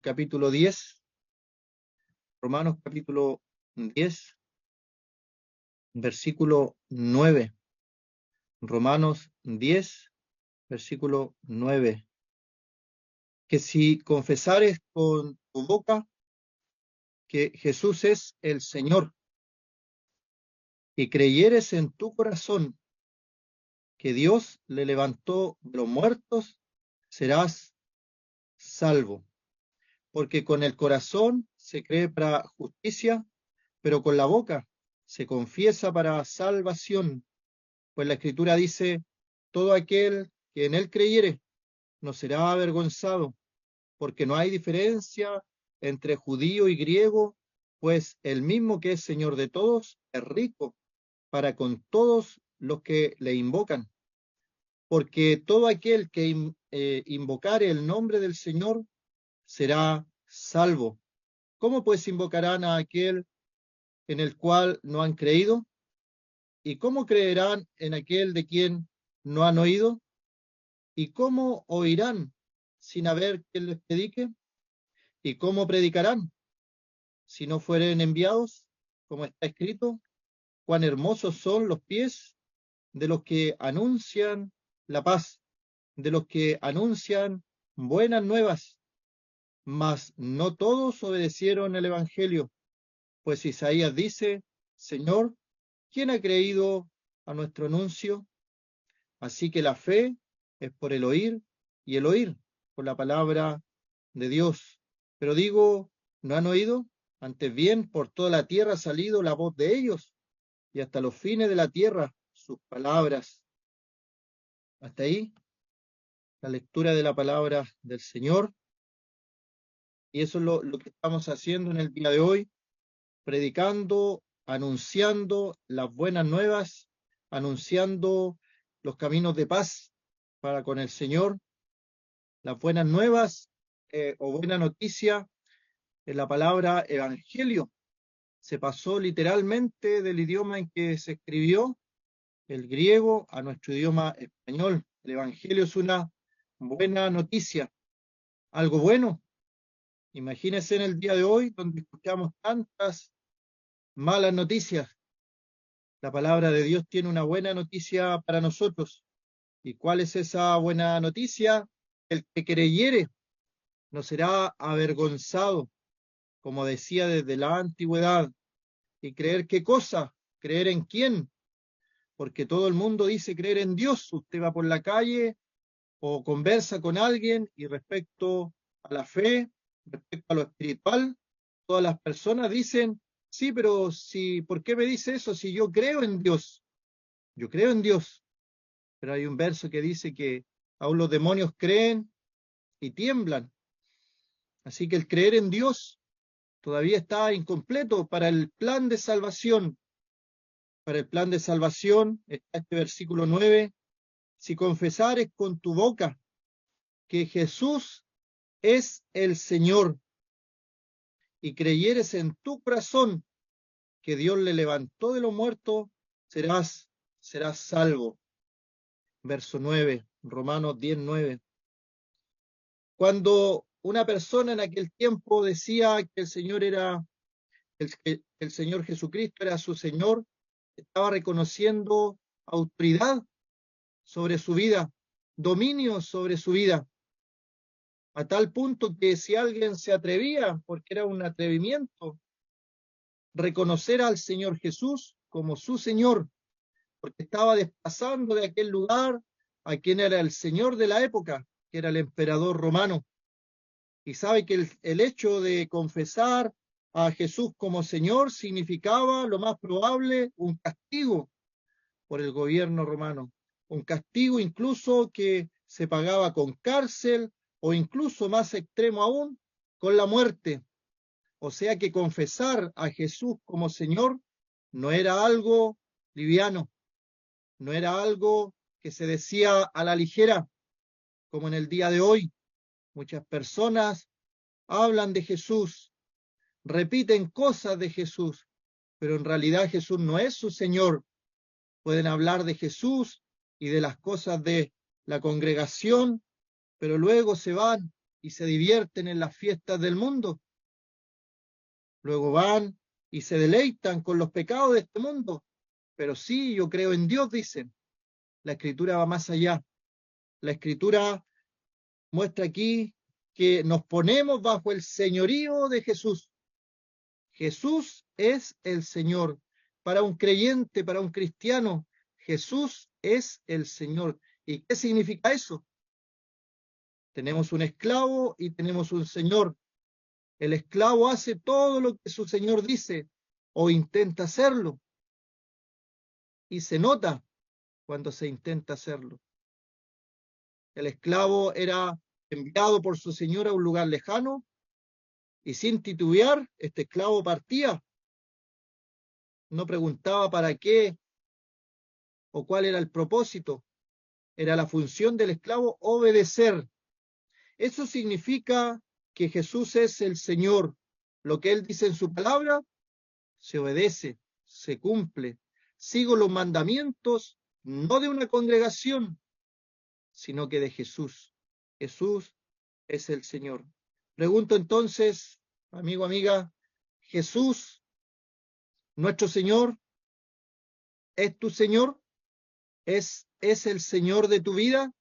capítulo 10, Romanos capítulo 10, versículo 9. Romanos 10, versículo 9. Que si confesares con tu boca que Jesús es el Señor y creyeres en tu corazón que Dios le levantó de los muertos, serás salvo. Porque con el corazón se cree para justicia, pero con la boca se confiesa para salvación. Pues la Escritura dice, todo aquel que en él creyere no será avergonzado, porque no hay diferencia entre judío y griego, pues el mismo que es Señor de todos es rico para con todos los que le invocan. Porque todo aquel que invocare el nombre del Señor será salvo. ¿Cómo pues invocarán a aquel en el cual no han creído? ¿Y cómo creerán en aquel de quien no han oído? ¿Y cómo oirán sin haber quien les predique? ¿Y cómo predicarán si no fueren enviados? Como está escrito, cuán hermosos son los pies de los que anuncian la paz, de los que anuncian buenas nuevas. Mas no todos obedecieron el Evangelio, pues Isaías dice, Señor, ¿quién ha creído a nuestro anuncio? Así que la fe es por el oír y el oír por la palabra de Dios. Pero digo, ¿no han oído? Antes bien, por toda la tierra ha salido la voz de ellos y hasta los fines de la tierra sus palabras. Hasta ahí la lectura de la palabra del Señor. Y eso es lo que estamos haciendo en el día de hoy, predicando, anunciando las buenas nuevas, anunciando los caminos de paz para con el Señor, las buenas nuevas o buena noticia en la palabra evangelio. Se pasó literalmente del idioma en que se escribió, el griego, a nuestro idioma español. El evangelio es una buena noticia, algo bueno. Imagínense en el día de hoy donde escuchamos tantas malas noticias. La palabra de Dios tiene una buena noticia para nosotros. ¿Y cuál es esa buena noticia? El que creyere no será avergonzado, como decía desde la antigüedad. ¿Y creer qué cosa? ¿Creer en quién? Porque todo el mundo dice creer en Dios. Usted va por la calle o conversa con alguien y respecto a la fe, respecto a lo espiritual, todas las personas dicen, sí, pero si, ¿por qué me dice eso? Si yo creo en Dios, yo creo en Dios. Pero hay un verso que dice que aún los demonios creen y tiemblan. Así que el creer en Dios todavía está incompleto para el plan de salvación. Para el plan de salvación está este versículo 9. Si confesares con tu boca que Jesús es el Señor y creyeres en tu corazón que Dios le levantó de los muertos, serás salvo. Verso 9, Romanos 10:9. Cuando una persona en aquel tiempo decía que el Señor era, que el Señor Jesucristo era su Señor, estaba reconociendo autoridad sobre su vida, dominio sobre su vida, a tal punto que si alguien se atrevía, porque era un atrevimiento, reconocer al Señor Jesús como su Señor, porque estaba desplazando de aquel lugar a quien era el Señor de la época, que era el emperador romano. Y sabe que el hecho de confesar a Jesús como Señor significaba lo más probable un castigo por el gobierno romano, un castigo incluso que se pagaba con cárcel o incluso más extremo aún, con la muerte. O sea que confesar a Jesús como Señor no era algo liviano, no era algo que se decía a la ligera, como en el día de hoy. Muchas personas hablan de Jesús, repiten cosas de Jesús, pero en realidad Jesús no es su Señor. Pueden hablar de Jesús y de las cosas de la congregación, pero luego se van y se divierten en las fiestas del mundo. Luego van y se deleitan con los pecados de este mundo. Pero sí, yo creo en Dios, dicen. La Escritura va más allá. La Escritura muestra aquí que nos ponemos bajo el señorío de Jesús. Jesús es el Señor. Para un creyente, para un cristiano, Jesús es el Señor. ¿Y qué significa eso? Tenemos un esclavo y tenemos un Señor. El esclavo hace todo lo que su Señor dice o intenta hacerlo. Y se nota cuando se intenta hacerlo. El esclavo era enviado por su Señor a un lugar lejano y sin titubear, este esclavo partía. No preguntaba para qué o cuál era el propósito. Era la función del esclavo obedecer. Eso significa que Jesús es el Señor. Lo que Él dice en su palabra, se obedece, se cumple. Sigo los mandamientos, no de una congregación, sino que de Jesús. Jesús es el Señor. Pregunto entonces, amigo, amiga, ¿Jesús, nuestro Señor, es tu Señor? ¿Es el Señor de tu vida?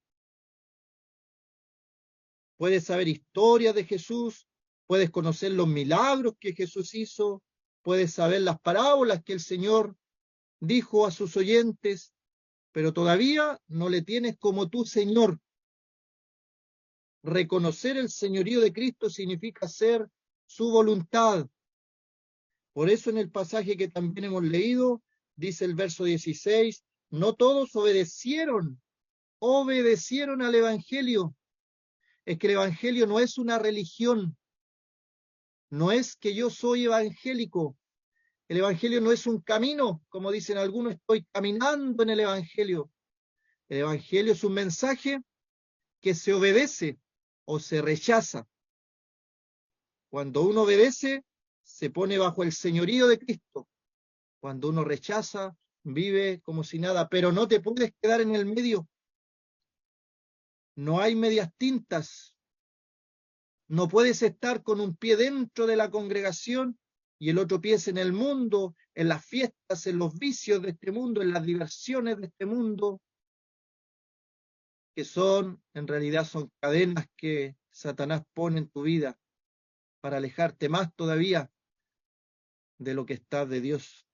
Puedes saber historias de Jesús, puedes conocer los milagros que Jesús hizo, puedes saber las parábolas que el Señor dijo a sus oyentes, pero todavía no le tienes como tu Señor. Reconocer el señorío de Cristo significa hacer su voluntad. Por eso en el pasaje que también hemos leído, dice el verso 16, no todos obedecieron al Evangelio. Es que el Evangelio no es una religión, no es que yo soy evangélico. El Evangelio no es un camino, como dicen algunos, estoy caminando en el Evangelio. El Evangelio es un mensaje que se obedece o se rechaza. Cuando uno obedece, se pone bajo el señorío de Cristo. Cuando uno rechaza, vive como si nada, pero no te puedes quedar en el medio. No hay medias tintas. No puedes estar con un pie dentro de la congregación y el otro pie en el mundo, en las fiestas, en los vicios de este mundo, en las diversiones de este mundo, que en realidad son cadenas que Satanás pone en tu vida para alejarte más todavía de lo que está de Dios.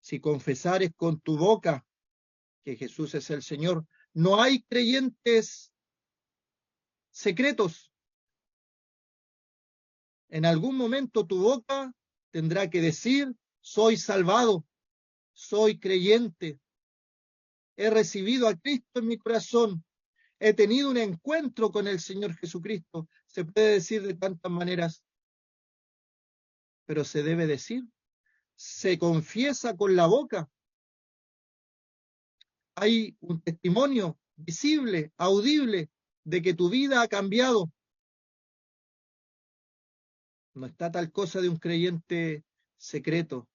Si confesares con tu boca que Jesús es el Señor, no hay creyentes secretos. En algún momento tu boca tendrá que decir, soy salvado, soy creyente, he recibido a Cristo en mi corazón, he tenido un encuentro con el Señor Jesucristo. Se puede decir de tantas maneras, pero se debe decir, se confiesa con la boca. Hay un testimonio visible, audible, de que tu vida ha cambiado. No está tal cosa de un creyente secreto.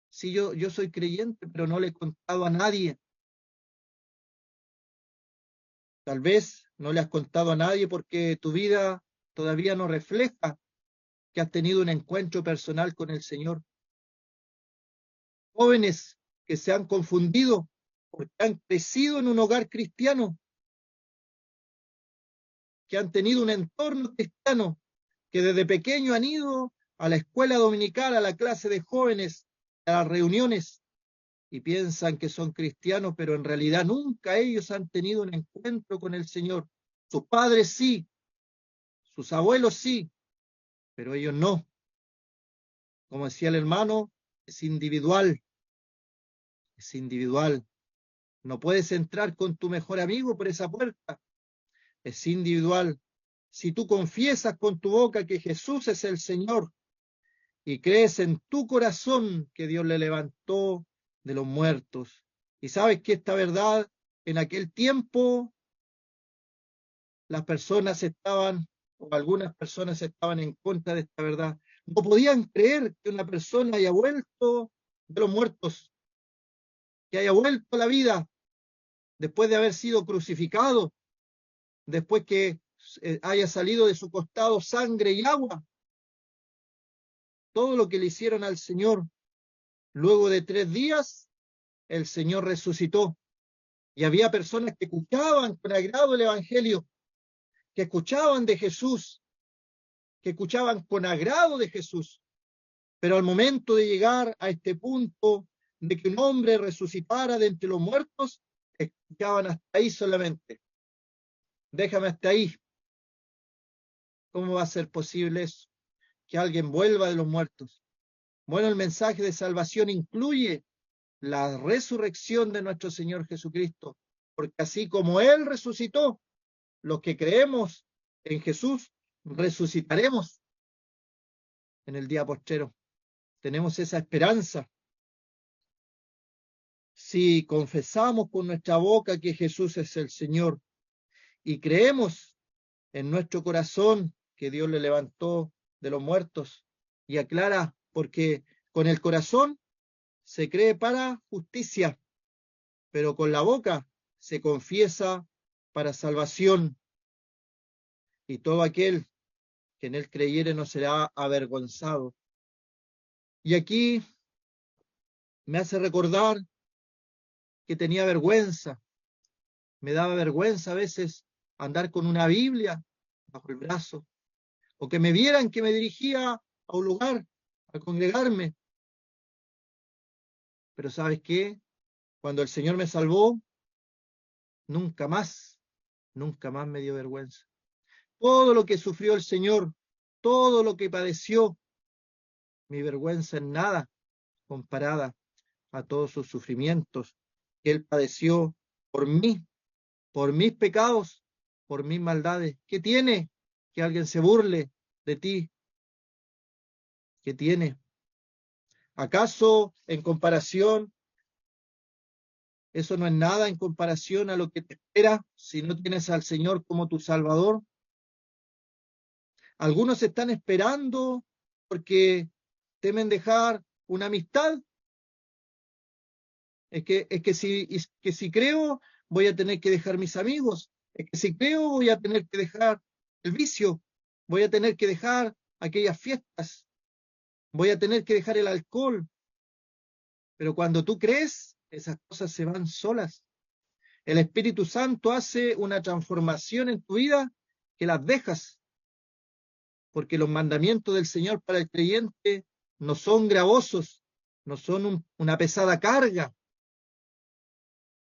Sí, yo soy creyente, pero no le he contado a nadie. Tal vez no le has contado a nadie porque tu vida todavía no refleja que has tenido un encuentro personal con el Señor. Jóvenes que se han confundido porque han crecido en un hogar cristiano, que han tenido un entorno cristiano, que desde pequeño han ido a la escuela dominical, a la clase de jóvenes, a las reuniones, y piensan que son cristianos, pero en realidad nunca ellos han tenido un encuentro con el Señor. Sus padres sí, sus abuelos sí, pero ellos no. Como decía el hermano, es individual, es individual. No puedes entrar con tu mejor amigo por esa puerta, es individual. Si tú confiesas con tu boca que Jesús es el Señor y crees en tu corazón que Dios le levantó de los muertos, y sabes que esta verdad en aquel tiempo las personas o algunas personas estaban en contra de esta verdad. No podían creer que una persona haya vuelto de los muertos, que haya vuelto a la vida después de haber sido crucificado. después que haya salido de su costado sangre y agua. Todo lo que le hicieron al Señor. Luego de 3 días, el Señor resucitó. Y había personas que escuchaban con agrado el Evangelio, que escuchaban de Jesús, que escuchaban con agrado de Jesús. Pero al momento de llegar a este punto de que un hombre resucitara de entre los muertos, escuchaban hasta ahí solamente. Déjame hasta ahí. ¿Cómo va a ser posible eso? Que alguien vuelva de los muertos. Bueno, el mensaje de salvación incluye la resurrección de nuestro Señor Jesucristo, porque así como Él resucitó, los que creemos en Jesús resucitaremos en el día postrero. Tenemos esa esperanza. Si confesamos con nuestra boca que Jesús es el Señor y creemos en nuestro corazón que Dios le levantó de los muertos, y aclara, porque con el corazón se cree para justicia, pero con la boca se confiesa para salvación, y todo aquel que en él creyere no será avergonzado. Y aquí me hace recordar que tenía vergüenza, me daba vergüenza a veces andar con una Biblia bajo el brazo, o que me vieran que me dirigía a un lugar, a congregarme. Pero ¿sabes qué? Cuando el Señor me salvó, nunca más, nunca más me dio vergüenza. Todo lo que sufrió el Señor, todo lo que padeció, mi vergüenza en nada comparada a todos sus sufrimientos que Él padeció por mí, por mis pecados, por mis maldades. ¿Qué tiene que alguien se burle de ti? ¿Qué tiene? ¿Acaso en comparación, eso no es nada en comparación a lo que te espera si no tienes al Señor como tu Salvador? Algunos están esperando porque temen dejar una amistad. Es que si creo, voy a tener que dejar mis amigos. Es que si creo, voy a tener que dejar el vicio. Voy a tener que dejar aquellas fiestas. Voy a tener que dejar el alcohol. Pero cuando tú crees, esas cosas se van solas. El Espíritu Santo hace una transformación en tu vida que las dejas, porque los mandamientos del Señor para el creyente no son gravosos, no son una pesada carga,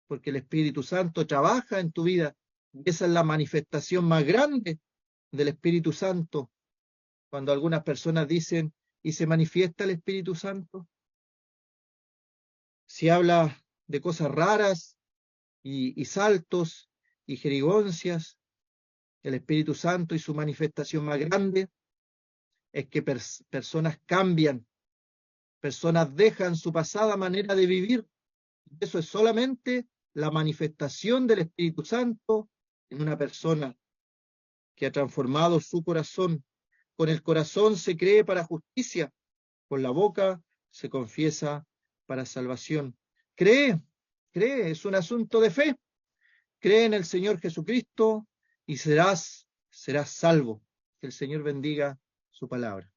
porque el Espíritu Santo trabaja en tu vida. Y esa es la manifestación más grande del Espíritu Santo. Cuando algunas personas dicen, ¿y se manifiesta el Espíritu Santo? Si habla de cosas raras y saltos y jerigoncias, el Espíritu Santo y su manifestación más grande es que personas cambian, personas dejan su pasada manera de vivir. Eso es solamente la manifestación del Espíritu Santo en una persona que ha transformado su corazón. Con el corazón se cree para justicia, con la boca se confiesa para salvación. Cree, cree, es un asunto de fe. Cree en el Señor Jesucristo y serás salvo. Que el Señor bendiga su palabra.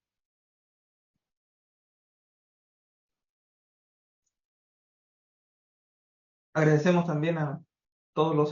Agradecemos también a todos los